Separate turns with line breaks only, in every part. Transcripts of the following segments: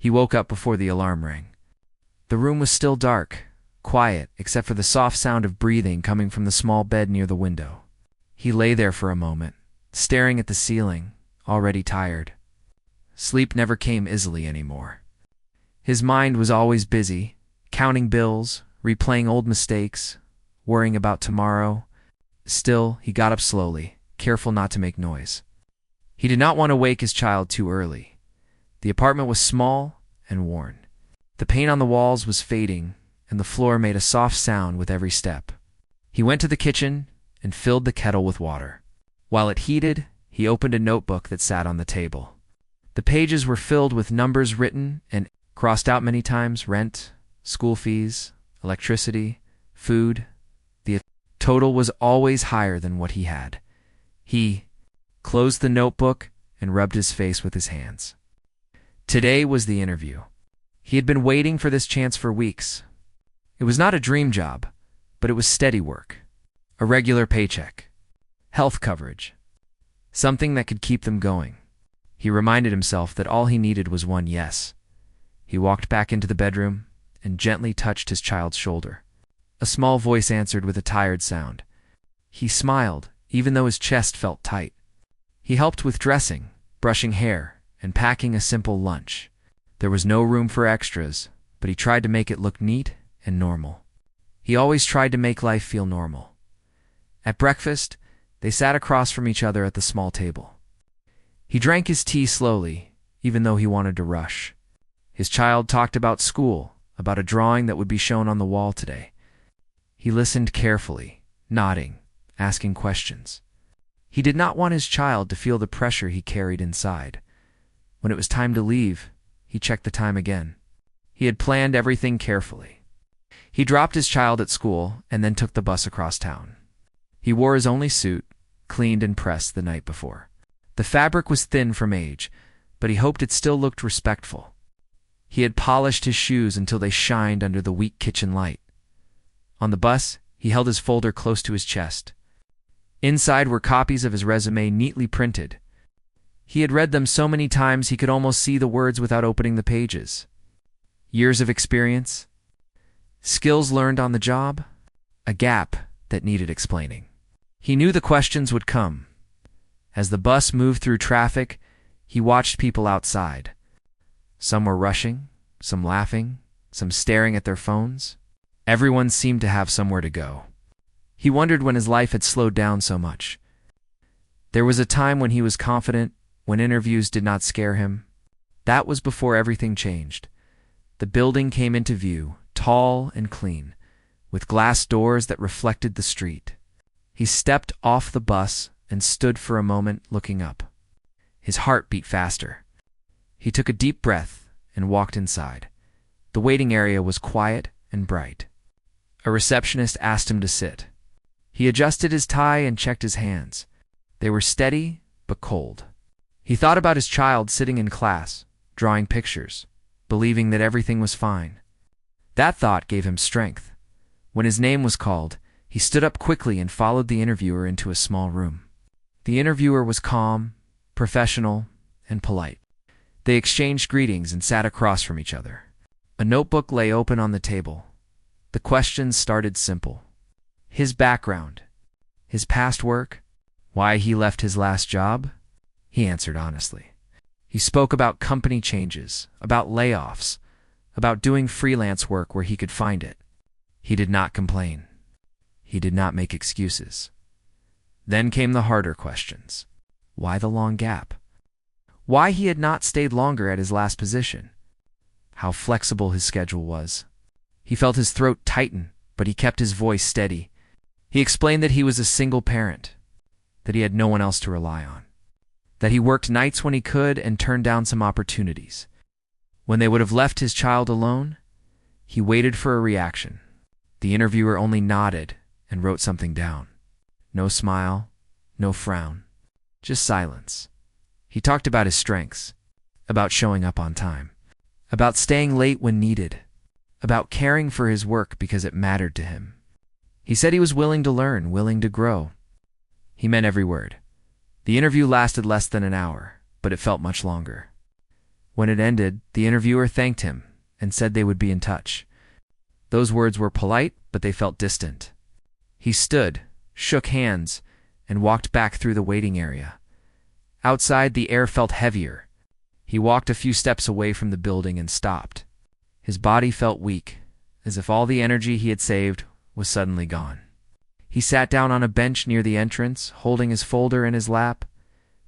He woke up before the alarm rang. The room was still dark, quiet, except for the soft sound of breathing coming from the small bed near the window. He lay there for a moment, staring at the ceiling, already tired. Sleep never came easily anymore. His mind was always busy, counting bills, replaying old mistakes, worrying about tomorrow. Still, he got up slowly, careful not to make noise. He did not want to wake his child too early. The apartment was small and worn. The paint on the walls was fading, and the floor made a soft sound with every step. He went to the kitchen and filled the kettle with water. While it heated, he opened a notebook that sat on the table. The pages were filled with numbers written and crossed out many times: rent, school fees, electricity, food. The total was always higher than what he had. He closed the notebook and rubbed his face with his hands. Today was the interview. He had been waiting for this chance for weeks. It was not a dream job, but it was steady work, a regular paycheck, health coverage, something that could keep them going. He reminded himself that all he needed was one yes. He walked back into the bedroom and gently touched his child's shoulder. A small voice answered with a tired sound. He smiled, even though his chest felt tight. He helped with dressing, brushing hair, and packing a simple lunch. There was no room for extras, but he tried to make it look neat and normal. He always tried to make life feel normal. At breakfast, they sat across from each other at the small table. He drank his tea slowly, even though he wanted to rush. His child talked about school, about a drawing that would be shown on the wall today. He listened carefully, nodding, asking questions. He did not want his child to feel the pressure he carried inside. When it was time to leave, he checked the time again. He had planned everything carefully. He dropped his child at school and then took the bus across town. He wore his only suit, cleaned and pressed the night before. The fabric was thin from age, but he hoped it still looked respectful. He had polished his shoes until they shined under the weak kitchen light. On the bus, he held his folder close to his chest. Inside were copies of his resume neatly printed. He had read them so many times he could almost see the words without opening the pages. Years of experience, skills learned on the job, a gap that needed explaining. He knew the questions would come. As the bus moved through traffic, he watched people outside. Some were rushing, some laughing, some staring at their phones. Everyone seemed to have somewhere to go. He wondered when his life had slowed down so much. There was a time when he was confident, when interviews did not scare him. That was before everything changed. The building came into view, tall and clean, with glass doors that reflected the street. He stepped off the bus and stood for a moment looking up. His heart beat faster. He took a deep breath and walked inside. The waiting area was quiet and bright. A receptionist asked him to sit. He adjusted his tie and checked his hands. They were steady but cold. He thought about his child sitting in class, drawing pictures, believing that everything was fine. That thought gave him strength. When his name was called, he stood up quickly and followed the interviewer into a small room. The interviewer was calm, professional, and polite. They exchanged greetings and sat across from each other. A notebook lay open on the table. The questions started simple. His background, his past work, why he left his last job. He answered honestly. He spoke about company changes, about layoffs, about doing freelance work where he could find it. He did not complain. He did not make excuses. Then came the harder questions. Why the long gap? Why he had not stayed longer at his last position? How flexible his schedule was. He felt his throat tighten, but he kept his voice steady. He explained that he was a single parent, that he had no one else to rely on, that he worked nights when he could and turned down some opportunities. When they would have left his child alone, he waited for a reaction. The interviewer only nodded and wrote something down. No smile, no frown, just silence. He talked about his strengths, about showing up on time, about staying late when needed, about caring for his work because it mattered to him. He said he was willing to learn, willing to grow. He meant every word. The interview lasted less than an hour, but it felt much longer. When it ended, the interviewer thanked him and said they would be in touch. Those words were polite, but they felt distant. He stood, shook hands, and walked back through the waiting area. Outside, the air felt heavier. He walked a few steps away from the building and stopped. His body felt weak, as if all the energy he had saved was suddenly gone. He sat down on a bench near the entrance, holding his folder in his lap.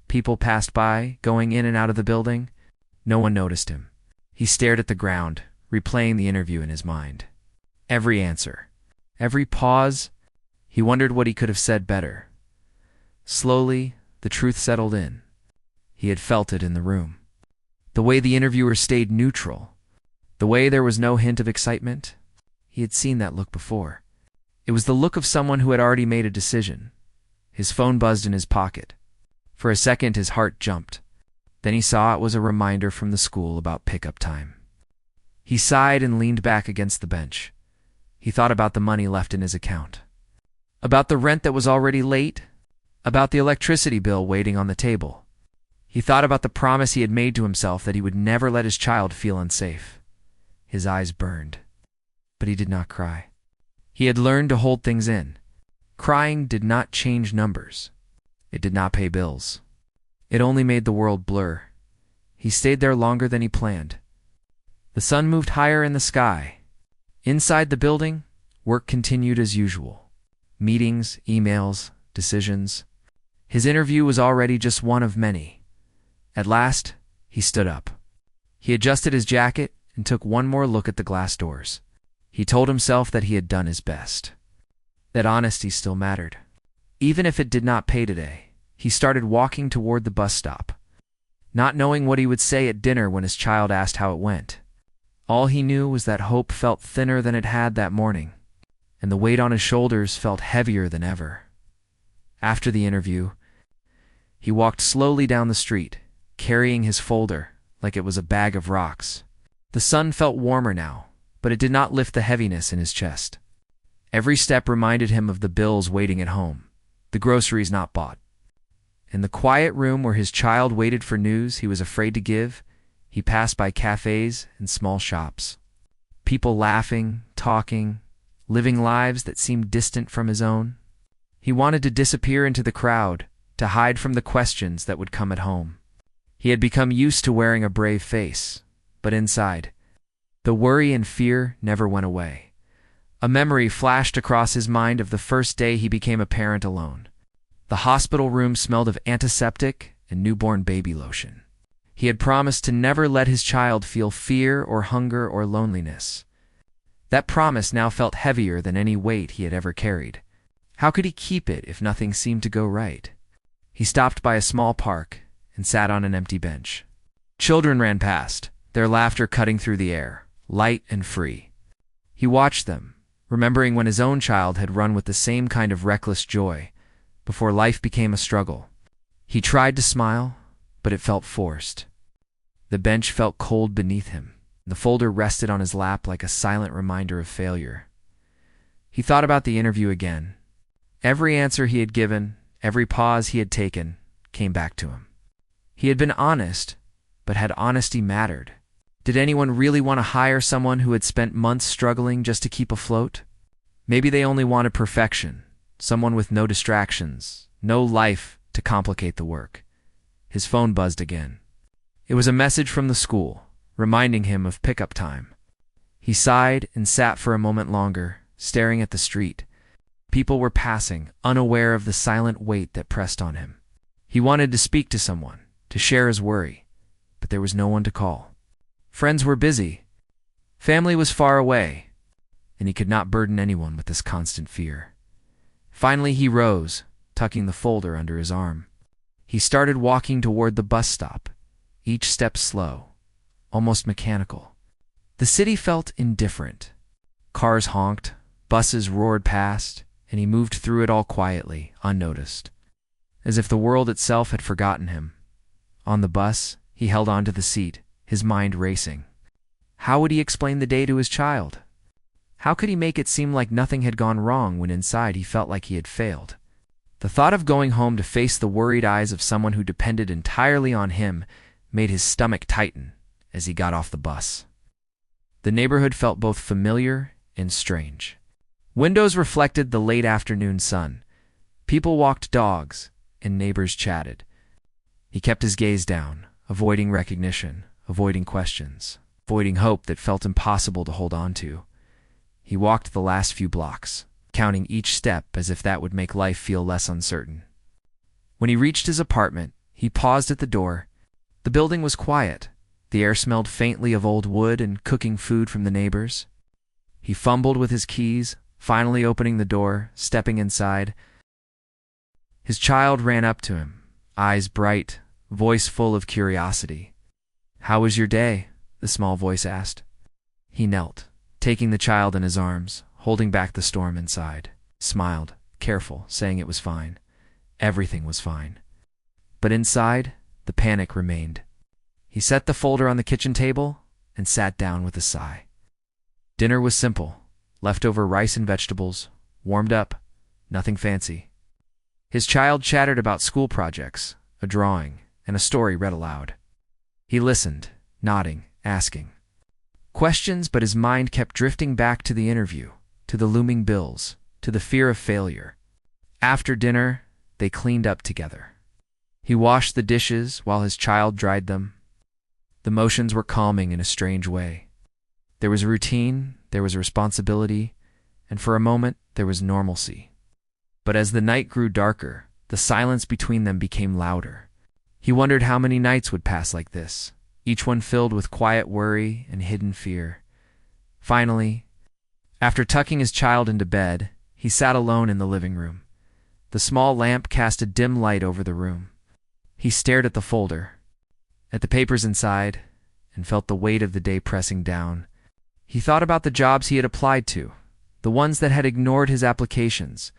People passed by, going in and out of the building. No one noticed him. He stared at the ground, replaying the interview in his mind. Every answer, every pause, he wondered what he could have said better. Slowly, the truth settled in. He had felt it in the room. The way the interviewer stayed neutral, the way there was no hint of excitement, he had seen that look before. It was the look of someone who had already made a decision. His phone buzzed in his pocket. For a second, his heart jumped. Then he saw it was a reminder from the school about pickup time. He sighed and leaned back against the bench. He thought about the money left in his account, about the rent that was already late, about the electricity bill waiting on the table. He thought about the promise he had made to himself that he would never let his child feel unsafe. His eyes burned, but he did not cry. He had learned to hold things in. Crying did not change numbers. It did not pay bills. It only made the world blur. He stayed there longer than he planned. The sun moved higher in the sky. Inside the building, work continued as usual. Meetings, emails, decisions. His interview was already just one of many. At last, he stood up. He adjusted his jacket and took one more look at the glass doors. He told himself that he had done his best, that honesty still mattered. Even if it did not pay today, he started walking toward the bus stop, not knowing what he would say at dinner when his child asked how it went. All he knew was that hope felt thinner than it had that morning, and the weight on his shoulders felt heavier than ever. After the interview, he walked slowly down the street, carrying his folder like it was a bag of rocks. The sun felt warmer now, but it did not lift the heaviness in his chest. Every step reminded him of the bills waiting at home, the groceries not bought. In the quiet room where his child waited for news he was afraid to give, he passed by cafes and small shops. People laughing, talking, living lives that seemed distant from his own. He wanted to disappear into the crowd, to hide from the questions that would come at home. He had become used to wearing a brave face, but inside, the worry and fear never went away. A memory flashed across his mind of the first day he became a parent alone. The hospital room smelled of antiseptic and newborn baby lotion. He had promised to never let his child feel fear or hunger or loneliness. That promise now felt heavier than any weight he had ever carried. How could he keep it if nothing seemed to go right? He stopped by a small park and sat on an empty bench. Children ran past, their laughter cutting through the air, light and free. He watched them, remembering when his own child had run with the same kind of reckless joy, before life became a struggle. He tried to smile, but it felt forced. The bench felt cold beneath him. The folder rested on his lap like a silent reminder of failure. He thought about the interview again. Every answer he had given, every pause he had taken, came back to him. He had been honest, but had honesty mattered? Did anyone really want to hire someone who had spent months struggling just to keep afloat? Maybe they only wanted perfection, someone with no distractions, no life to complicate the work. His phone buzzed again. It was a message from the school, reminding him of pickup time. He sighed and sat for a moment longer, staring at the street. People were passing, unaware of the silent weight that pressed on him. He wanted to speak to someone, to share his worry, but there was no one to call. Friends were busy. Family was far away, and he could not burden anyone with this constant fear. Finally he rose, tucking the folder under his arm. He started walking toward the bus stop, each step slow, almost mechanical. The city felt indifferent. Cars honked, buses roared past, and he moved through it all quietly, unnoticed, as if the world itself had forgotten him. On the bus, he held onto the seat, his mind racing. How would he explain the day to his child? How could he make it seem like nothing had gone wrong when inside he felt like he had failed? The thought of going home to face the worried eyes of someone who depended entirely on him made his stomach tighten as he got off the bus. The neighborhood felt both familiar and strange. Windows reflected the late afternoon sun. People walked dogs, and neighbors chatted. He kept his gaze down, avoiding recognition, avoiding questions, avoiding hope that felt impossible to hold on to. He walked the last few blocks, counting each step as if that would make life feel less uncertain. When he reached his apartment, he paused at the door. The building was quiet. The air smelled faintly of old wood and cooking food from the neighbors. He fumbled with his keys, finally opening the door, stepping inside. His child ran up to him, eyes bright, voice full of curiosity. "How was your day?" the small voice asked. He knelt, taking the child in his arms, holding back the storm inside. Smiled, careful, saying it was fine. Everything was fine. But inside, the panic remained. He set the folder on the kitchen table and sat down with a sigh. Dinner was simple, leftover rice and vegetables, warmed up, nothing fancy. His child chattered about school projects, a drawing, and a story read aloud. He listened, nodding, asking questions, but his mind kept drifting back to the interview, to the looming bills, to the fear of failure. After dinner, they cleaned up together. He washed the dishes while his child dried them. The motions were calming in a strange way. There was routine, there was responsibility, and for a moment there was normalcy. But as the night grew darker, the silence between them became louder. He wondered how many nights would pass like this, each one filled with quiet worry and hidden fear. Finally, after tucking his child into bed, he sat alone in the living room. The small lamp cast a dim light over the room. He stared at the folder, at the papers inside, and felt the weight of the day pressing down. He thought about the jobs he had applied to, the ones that had ignored his applications,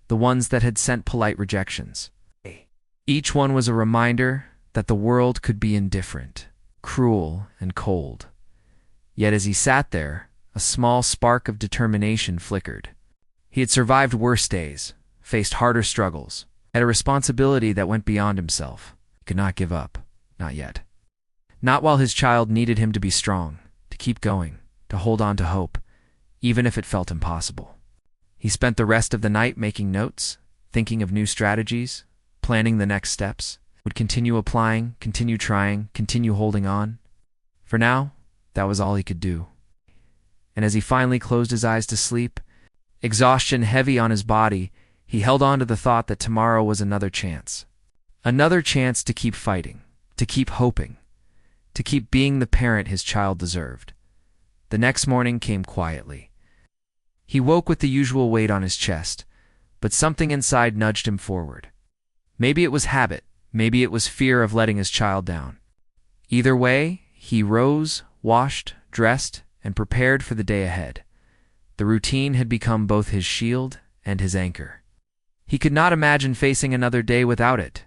the ones that had sent polite rejections. Each one was a reminder that the world could be indifferent, cruel, and cold. Yet as he sat there, a small spark of determination flickered. He had survived worse days, faced harder struggles, had a responsibility that went beyond himself. He could not give up, not yet. Not while his child needed him to be strong, to keep going, to hold on to hope, even if it felt impossible. He spent the rest of the night making notes, thinking of new strategies, planning the next steps, would continue applying, continue trying, continue holding on. For now, that was all he could do. And as he finally closed his eyes to sleep, exhaustion heavy on his body, he held on to the thought that tomorrow was another chance. Another chance to keep fighting, to keep hoping, to keep being the parent his child deserved. The next morning came quietly. He woke with the usual weight on his chest, but something inside nudged him forward. Maybe it was habit, maybe it was fear of letting his child down. Either way, he rose, washed, dressed, and prepared for the day ahead. The routine had become both his shield and his anchor. He could not imagine facing another day without it.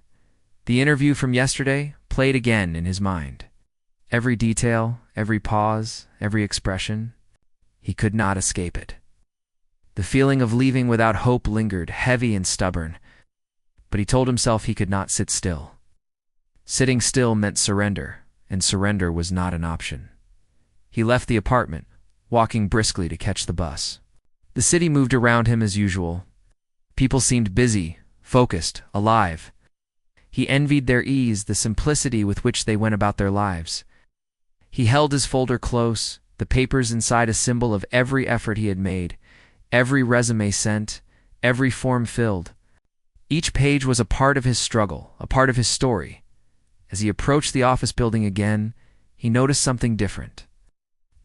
The interview from yesterday played again in his mind. Every detail, every pause, every expression, he could not escape it. The feeling of leaving without hope lingered, heavy and stubborn, but he told himself he could not sit still. Sitting still meant surrender, and surrender was not an option. He left the apartment, walking briskly to catch the bus. The city moved around him as usual. People seemed busy, focused, alive. He envied their ease, the simplicity with which they went about their lives. He held his folder close, the papers inside a symbol of every effort he had made, every resume sent, every form filled. Each page was a part of his struggle, a part of his story. As he approached the office building again, he noticed something different.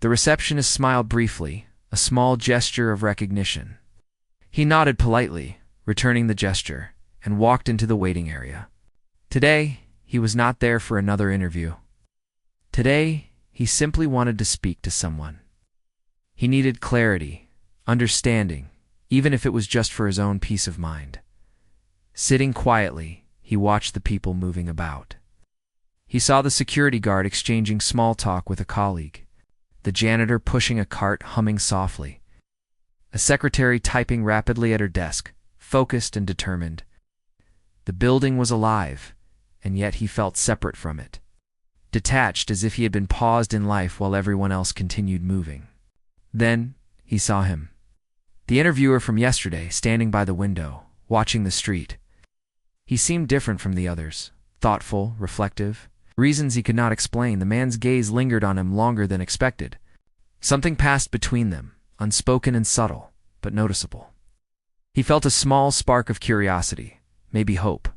The receptionist smiled briefly, a small gesture of recognition. He nodded politely, returning the gesture, and walked into the waiting area. Today, he was not there for another interview. Today, he simply wanted to speak to someone. He needed clarity, understanding, even if it was just for his own peace of mind. Sitting quietly, he watched the people moving about. He saw the security guard exchanging small talk with a colleague, the janitor pushing a cart humming softly, a secretary typing rapidly at her desk, focused and determined. The building was alive, and yet he felt separate from it. detached as if he had been paused in life while everyone else continued moving. Then he saw him. The interviewer from yesterday, standing by the window, watching the street. He seemed different from the others, thoughtful, reflective. Reasons he could not explain, the man's gaze lingered on him longer than expected. Something passed between them, unspoken and subtle, but noticeable. He felt a small spark of curiosity, maybe hope.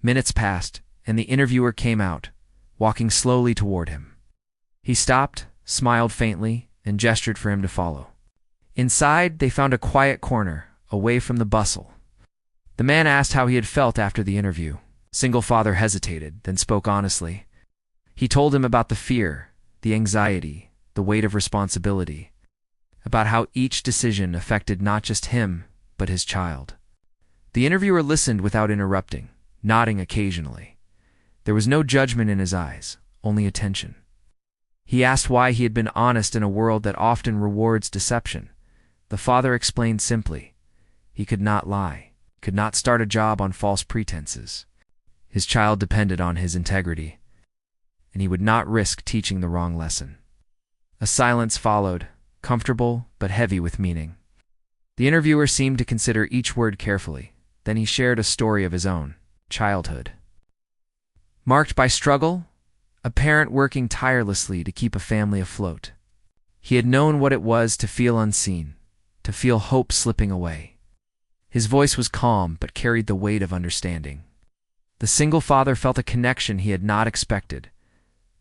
Minutes passed, and the interviewer came out, walking slowly toward him. He stopped, smiled faintly, and gestured for him to follow. Inside, they found a quiet corner, away from the bustle. The man asked how he had felt after the interview. Single father hesitated, then spoke honestly. He told him about the fear, the anxiety, the weight of responsibility, about how each decision affected not just him, but his child. The interviewer listened without interrupting, nodding occasionally. There was no judgment in his eyes, only attention. He asked why he had been honest in a world that often rewards deception. The father explained simply. He could not lie, could not start a job on false pretenses. His child depended on his integrity, and he would not risk teaching the wrong lesson. A silence followed, comfortable but heavy with meaning. The interviewer seemed to consider each word carefully. Then he shared a story of his own childhood. Marked by struggle, a parent working tirelessly to keep a family afloat. He had known what it was to feel unseen, to feel hope slipping away. His voice was calm but carried the weight of understanding. The single father felt a connection he had not expected.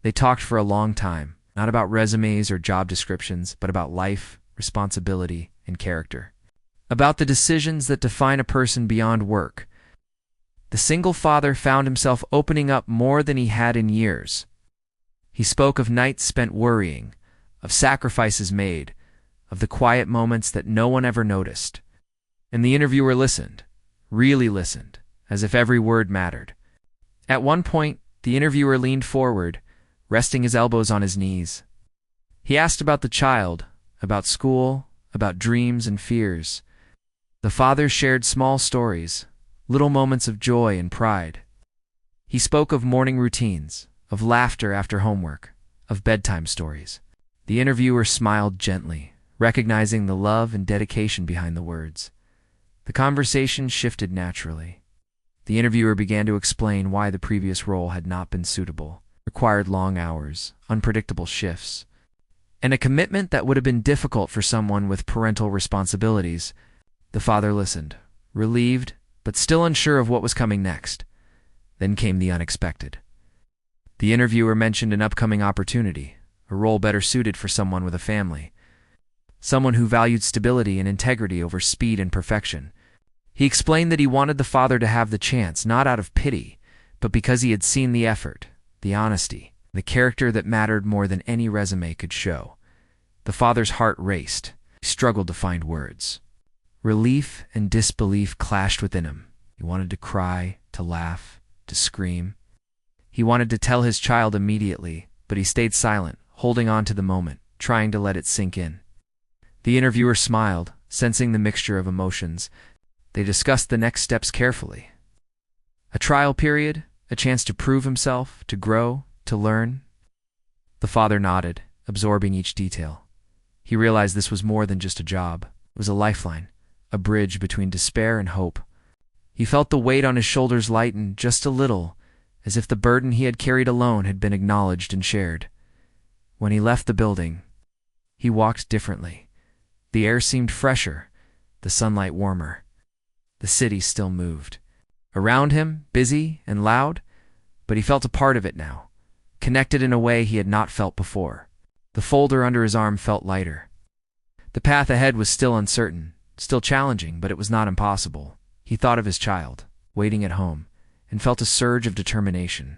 They talked for a long time, not about resumes or job descriptions, but about life, responsibility, and character. About the decisions that define a person beyond work. The single father found himself opening up more than he had in years. He spoke of nights spent worrying, of sacrifices made, of the quiet moments that no one ever noticed. And the interviewer listened, really listened, as if every word mattered. At one point, the interviewer leaned forward, resting his elbows on his knees. He asked about the child, about school, about dreams and fears. The father shared small stories, little moments of joy and pride. He spoke of morning routines, of laughter after homework, of bedtime stories. The interviewer smiled gently, recognizing the love and dedication behind the words. The conversation shifted naturally. The interviewer began to explain why the previous role had not been suitable, required long hours, unpredictable shifts, and a commitment that would have been difficult for someone with parental responsibilities. The father listened, relieved, but still unsure of what was coming next. Then came the unexpected. The interviewer mentioned an upcoming opportunity, a role better suited for someone with a family, someone who valued stability and integrity over speed and perfection. He explained that he wanted the father to have the chance, not out of pity, but because he had seen the effort, the honesty, the character that mattered more than any resume could show. The father's heart raced. He struggled to find words. Relief and disbelief clashed within him. He wanted to cry, to laugh, to scream. He wanted to tell his child immediately, but he stayed silent, holding on to the moment, trying to let it sink in. The interviewer smiled, sensing the mixture of emotions. They discussed the next steps carefully. A trial period, a chance to prove himself, to grow, to learn. The father nodded, absorbing each detail. He realized this was more than just a job. It was a lifeline, a bridge between despair and hope. He felt the weight on his shoulders lighten just a little, as if the burden he had carried alone had been acknowledged and shared. When he left the building, he walked differently. The air seemed fresher, the sunlight warmer. The city still moved. Around him, busy and loud, but he felt a part of it now, connected in a way he had not felt before. The folder under his arm felt lighter. The path ahead was still uncertain, still challenging, but it was not impossible. He thought of his child, waiting at home, and felt a surge of determination.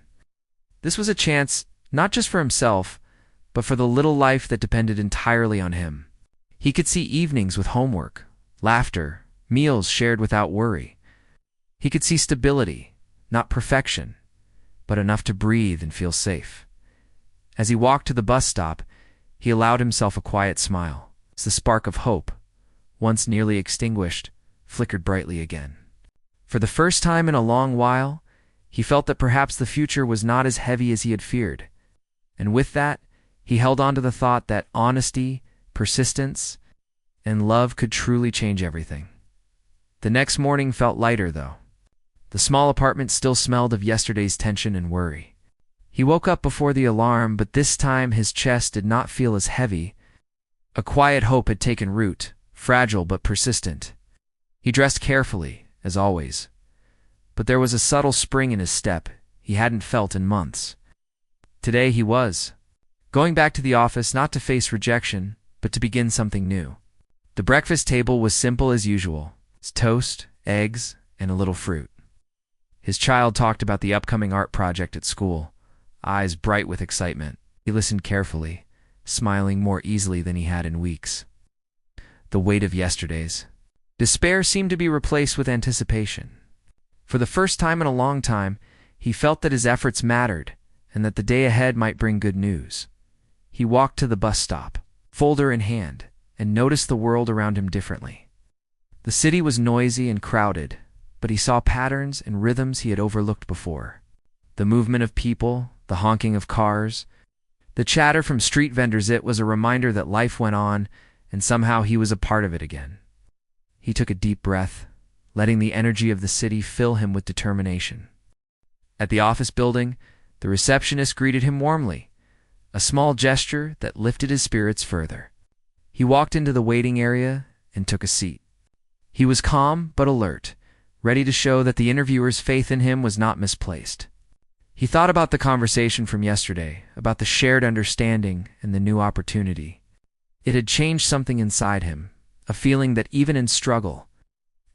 This was a chance, not just for himself, but for the little life that depended entirely on him. He could see evenings with homework, laughter, meals shared without worry. He could see stability, not perfection, but enough to breathe and feel safe. As he walked to the bus stop, he allowed himself a quiet smile. As the spark of hope, once nearly extinguished, flickered brightly again. For the first time in a long while, he felt that perhaps the future was not as heavy as he had feared. And with that, he held on to the thought that honesty, persistence, and love could truly change everything. The next morning felt lighter, though. The small apartment still smelled of yesterday's tension and worry. He woke up before the alarm, but this time his chest did not feel as heavy. A quiet hope had taken root, fragile but persistent. He dressed carefully, as always, but there was a subtle spring in his step he hadn't felt in months. Today he was going back to the office not to face rejection, but to begin something new. The breakfast table was simple as usual: toast, eggs, and a little fruit. His child talked about the upcoming art project at school, eyes bright with excitement. He listened carefully, smiling more easily than he had in weeks. The weight of yesterday's despair seemed to be replaced with anticipation. For the first time in a long time, he felt that his efforts mattered and that the day ahead might bring good news. He walked to the bus stop, folder in hand, and noticed the world around him differently. The city was noisy and crowded, but he saw patterns and rhythms he had overlooked before. The movement of people, the honking of cars, the chatter from street vendors. It was a reminder that life went on, and somehow he was a part of it again. He took a deep breath, letting the energy of the city fill him with determination. At the office building, the receptionist greeted him warmly, a small gesture that lifted his spirits further. He walked into the waiting area and took a seat. He was calm but alert, ready to show that the interviewer's faith in him was not misplaced. He thought about the conversation from yesterday, about the shared understanding and the new opportunity. It had changed something inside him, a feeling that even in struggle,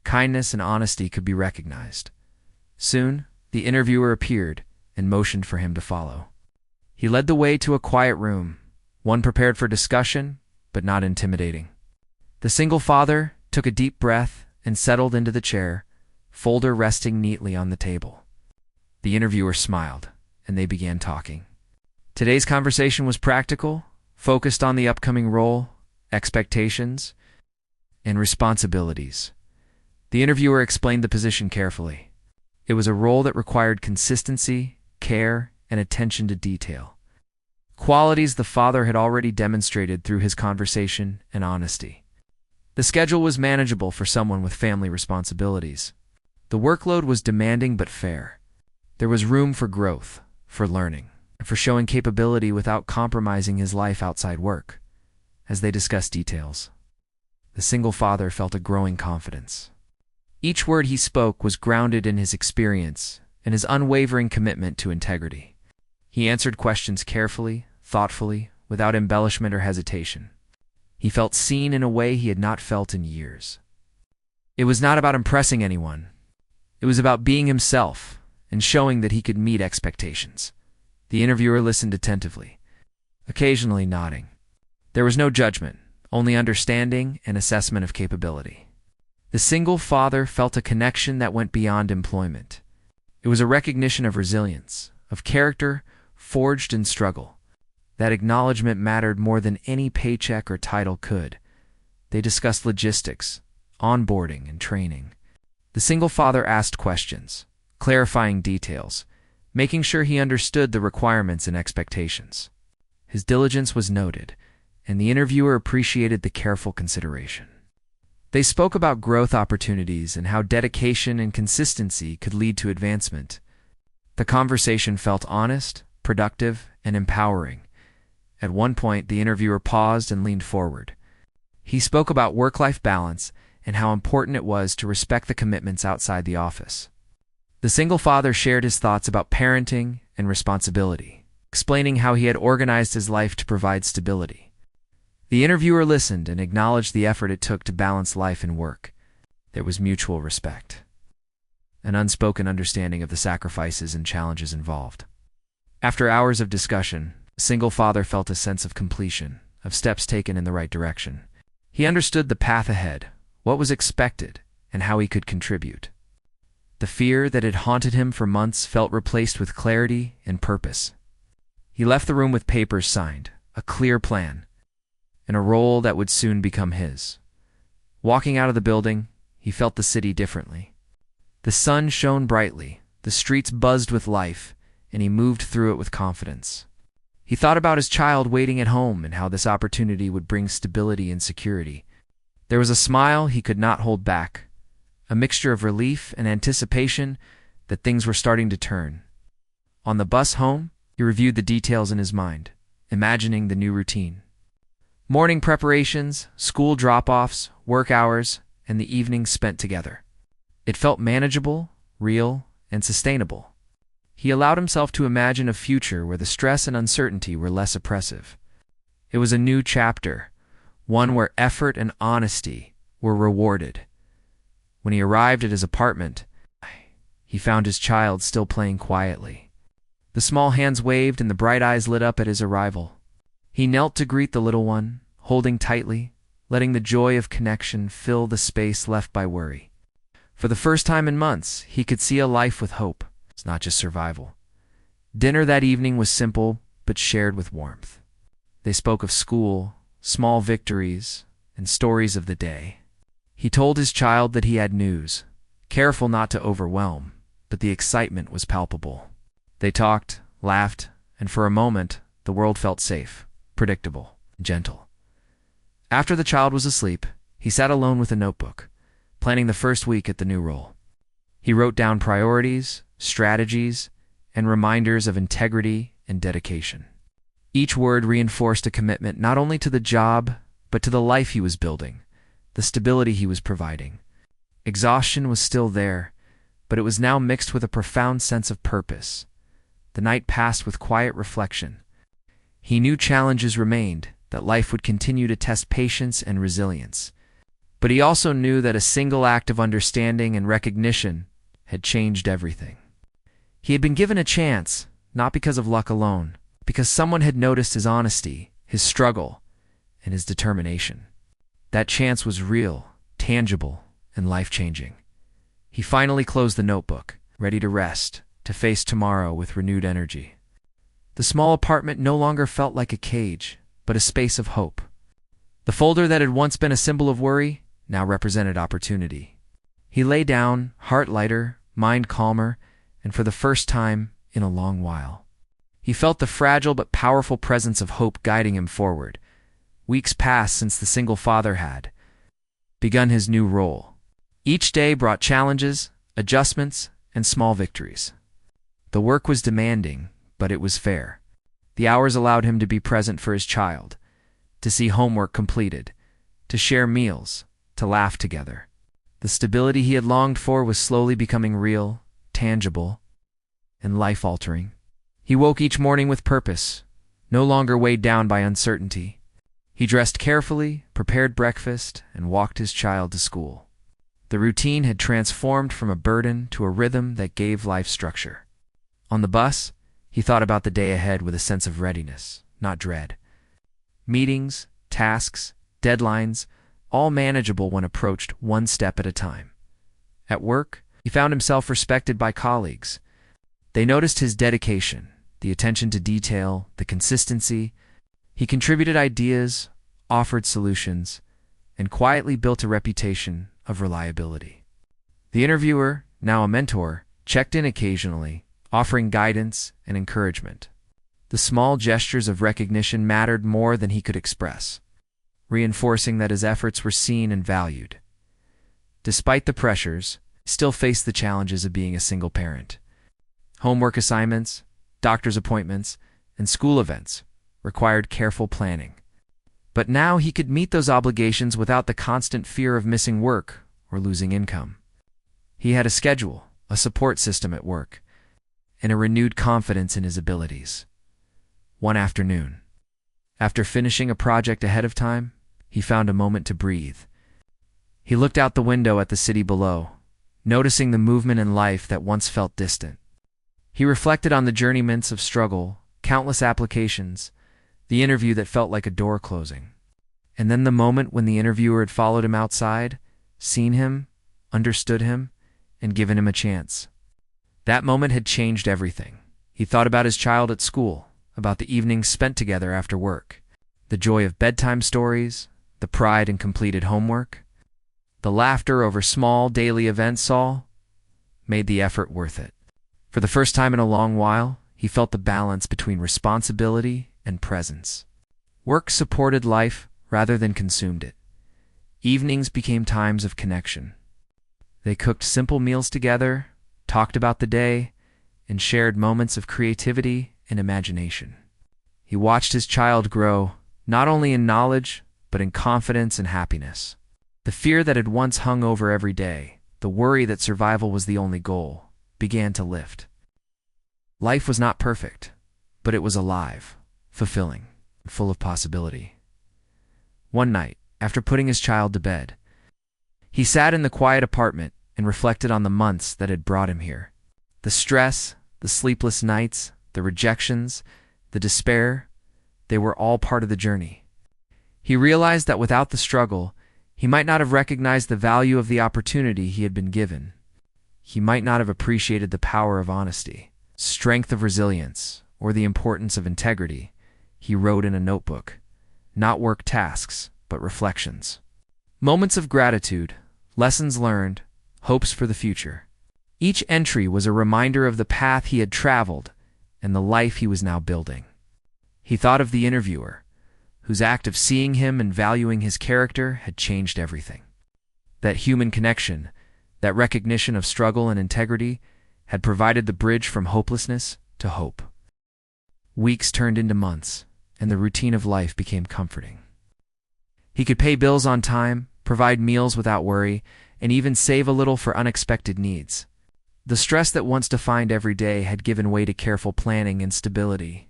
kindness and honesty could be recognized. Soon, the interviewer appeared and motioned for him to follow. He led the way to a quiet room, one prepared for discussion, but not intimidating. The single father took a deep breath and settled into the chair, folder resting neatly on the table. The interviewer smiled, and they began talking. Today's conversation was practical, focused on the upcoming role, expectations, and responsibilities. The interviewer explained the position carefully. It was a role that required consistency, care, and attention to detail, qualities the father had already demonstrated through his conversation and honesty. The schedule was manageable for someone with family responsibilities. The workload was demanding but fair. There was room for growth, for learning, and for showing capability without compromising his life outside work. As they discussed details, the single father felt a growing confidence. Each word he spoke was grounded in his experience and his unwavering commitment to integrity. He answered questions carefully, thoughtfully, without embellishment or hesitation. He felt seen in a way he had not felt in years. It was not about impressing anyone. It was about being himself and showing that he could meet expectations. The interviewer listened attentively, occasionally nodding. There was no judgment, only understanding and assessment of capability. The single father felt a connection that went beyond employment. It was a recognition of resilience, of character forged in struggle. That acknowledgement mattered more than any paycheck or title could. They discussed logistics, onboarding, and training. The single father asked questions, clarifying details, making sure he understood the requirements and expectations. His diligence was noted, and the interviewer appreciated the careful consideration. They spoke about growth opportunities and how dedication and consistency could lead to advancement. The conversation felt honest, productive, and empowering. At one point, the interviewer paused and leaned forward. He spoke about work-life balance and how important it was to respect the commitments outside the office. The single father shared his thoughts about parenting and responsibility, explaining how he had organized his life to provide stability. The interviewer listened and acknowledged the effort it took to balance life and work. There was mutual respect, an unspoken understanding of the sacrifices and challenges involved. After hours of discussion, the single father felt a sense of completion, of steps taken in the right direction. He understood the path ahead, what was expected, and how he could contribute. The fear that had haunted him for months felt replaced with clarity and purpose. He left the room with papers signed, a clear plan, and a role that would soon become his. Walking out of the building, he felt the city differently. The sun shone brightly, the streets buzzed with life, and he moved through it with confidence. He thought about his child waiting at home and how this opportunity would bring stability and security. There was a smile he could not hold back, a mixture of relief and anticipation that things were starting to turn. On the bus home, he reviewed the details in his mind, imagining the new routine. Morning preparations, school drop-offs, work hours, and the evenings spent together. It felt manageable, real, and sustainable. He allowed himself to imagine a future where the stress and uncertainty were less oppressive. It was a new chapter, one where effort and honesty were rewarded. When he arrived at his apartment, he found his child still playing quietly. The small hands waved and the bright eyes lit up at his arrival. He knelt to greet the little one, holding tightly, letting the joy of connection fill the space left by worry. For the first time in months, he could see a life with hope. It's not just survival. Dinner that evening was simple, but shared with warmth. They spoke of school, small victories, and stories of the day. He told his child that he had news, careful not to overwhelm, but the excitement was palpable. They talked, laughed, and for a moment, the world felt safe, predictable, gentle. After the child was asleep, he sat alone with a notebook, planning the first week at the new role. He wrote down priorities, strategies, and reminders of integrity and dedication. Each word reinforced a commitment not only to the job, but to the life he was building, the stability he was providing. Exhaustion was still there, but it was now mixed with a profound sense of purpose. The night passed with quiet reflection. He knew challenges remained, that life would continue to test patience and resilience. But he also knew that a single act of understanding and recognition had changed everything. He had been given a chance, not because of luck alone, because someone had noticed his honesty, his struggle, and his determination. That chance was real, tangible, and life-changing. He finally closed the notebook, ready to rest, to face tomorrow with renewed energy. The small apartment no longer felt like a cage, but a space of hope. The folder that had once been a symbol of worry now represented opportunity. He lay down, heart lighter, mind calmer, and for the first time in a long while. He felt the fragile but powerful presence of hope guiding him forward. Weeks passed since the single father had begun his new role. Each day brought challenges, adjustments, and small victories. The work was demanding, but it was fair. The hours allowed him to be present for his child, to see homework completed, to share meals, to laugh together. The stability he had longed for was slowly becoming real, tangible, and life-altering. He woke each morning with purpose, no longer weighed down by uncertainty. He dressed carefully, prepared breakfast, and walked his child to school. The routine had transformed from a burden to a rhythm that gave life structure. On the bus, he thought about the day ahead with a sense of readiness, not dread. Meetings, tasks, deadlines, all manageable when approached one step at a time. At work, he found himself respected by colleagues. They noticed his dedication, the attention to detail, the consistency. He contributed ideas, offered solutions, and quietly built a reputation of reliability. The interviewer, now a mentor, checked in occasionally, offering guidance and encouragement. The small gestures of recognition mattered more than he could express, reinforcing that his efforts were seen and valued. Despite the pressures, he still faced the challenges of being a single parent. Homework assignments, doctor's appointments, and school events required careful planning. But now he could meet those obligations without the constant fear of missing work or losing income. He had a schedule, a support system at work, and a renewed confidence in his abilities. One afternoon, after finishing a project ahead of time, he found a moment to breathe. He looked out the window at the city below, noticing the movement and life that once felt distant. He reflected on the journeyments of struggle, countless applications, the interview that felt like a door closing. And then the moment when the interviewer had followed him outside, seen him, understood him, and given him a chance. That moment had changed everything. He thought about his child at school, about the evenings spent together after work, the joy of bedtime stories, the pride in completed homework. The laughter over small daily events all made the effort worth it. For the first time in a long while, he felt the balance between responsibility and presence. Work supported life rather than consumed it. Evenings became times of connection. They cooked simple meals together, talked about the day, and shared moments of creativity and imagination. He watched his child grow, not only in knowledge, but in confidence and happiness. The fear that had once hung over every day, the worry that survival was the only goal, began to lift. Life was not perfect, but it was alive, fulfilling, and full of possibility. One night, after putting his child to bed, he sat in the quiet apartment and reflected on the months that had brought him here. The stress, the sleepless nights, the rejections, the despair, they were all part of the journey. He realized that without the struggle, he might not have recognized the value of the opportunity he had been given. He might not have appreciated the power of honesty, strength of resilience, or the importance of integrity. He wrote in a notebook, not work tasks, but reflections. Moments of gratitude, lessons learned, hopes for the future. Each entry was a reminder of the path he had traveled and the life he was now building. He thought of the interviewer, whose act of seeing him and valuing his character had changed everything. That human connection, that recognition of struggle and integrity, had provided the bridge from hopelessness to hope. Weeks turned into months, and the routine of life became comforting. He could pay bills on time, provide meals without worry, and even save a little for unexpected needs. The stress that once defined every day had given way to careful planning and stability.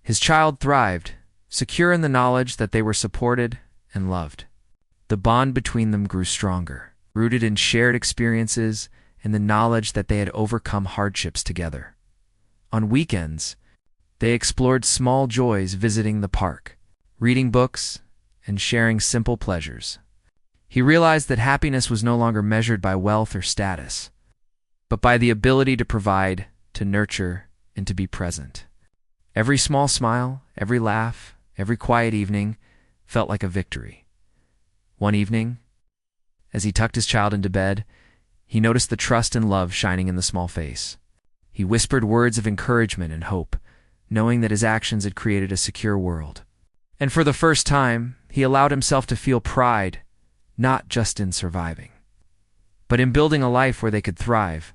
His child thrived, secure in the knowledge that they were supported and loved. The bond between them grew stronger, rooted in shared experiences and the knowledge that they had overcome hardships together. On weekends, they explored small joys, visiting the park, reading books, and sharing simple pleasures. He realized that happiness was no longer measured by wealth or status, but by the ability to provide, to nurture, and to be present. Every small smile, every laugh, every quiet evening felt like a victory. One evening, as he tucked his child into bed, he noticed the trust and love shining in the small face. He whispered words of encouragement and hope, knowing that his actions had created a secure world. And for the first time, he allowed himself to feel pride, not just in surviving, but in building a life where they could thrive.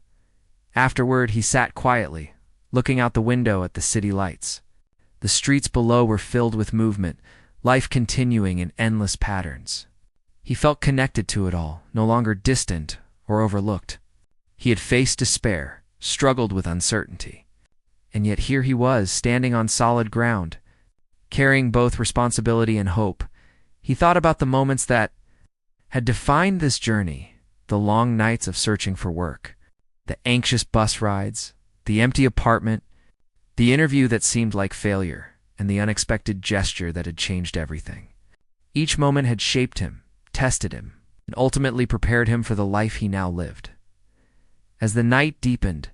Afterward, he sat quietly, looking out the window at the city lights. The streets below were filled with movement, life continuing in endless patterns. He felt connected to it all, no longer distant or overlooked. He had faced despair, struggled with uncertainty, and yet here he was, standing on solid ground, carrying both responsibility and hope. He thought about the moments that had defined this journey, the long nights of searching for work, the anxious bus rides, the empty apartment, the interview that seemed like failure, and the unexpected gesture that had changed everything. Each moment had shaped him, tested him, and ultimately prepared him for the life he now lived. As the night deepened,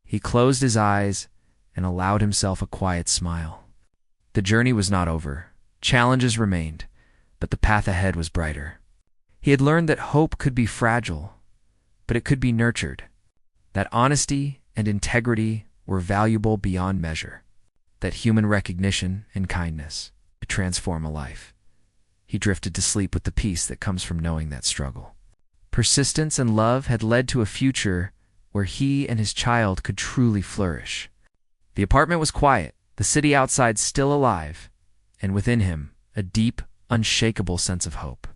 he closed his eyes and allowed himself a quiet smile. The journey was not over. Challenges remained, but the path ahead was brighter. He had learned that hope could be fragile, but it could be nurtured. That honesty and integrity were valuable beyond measure. That human recognition and kindness could transform a life. He drifted to sleep with the peace that comes from knowing that struggle. Persistence and love had led to a future where he and his child could truly flourish. The apartment was quiet, the city outside still alive, and within him a deep, unshakable sense of hope.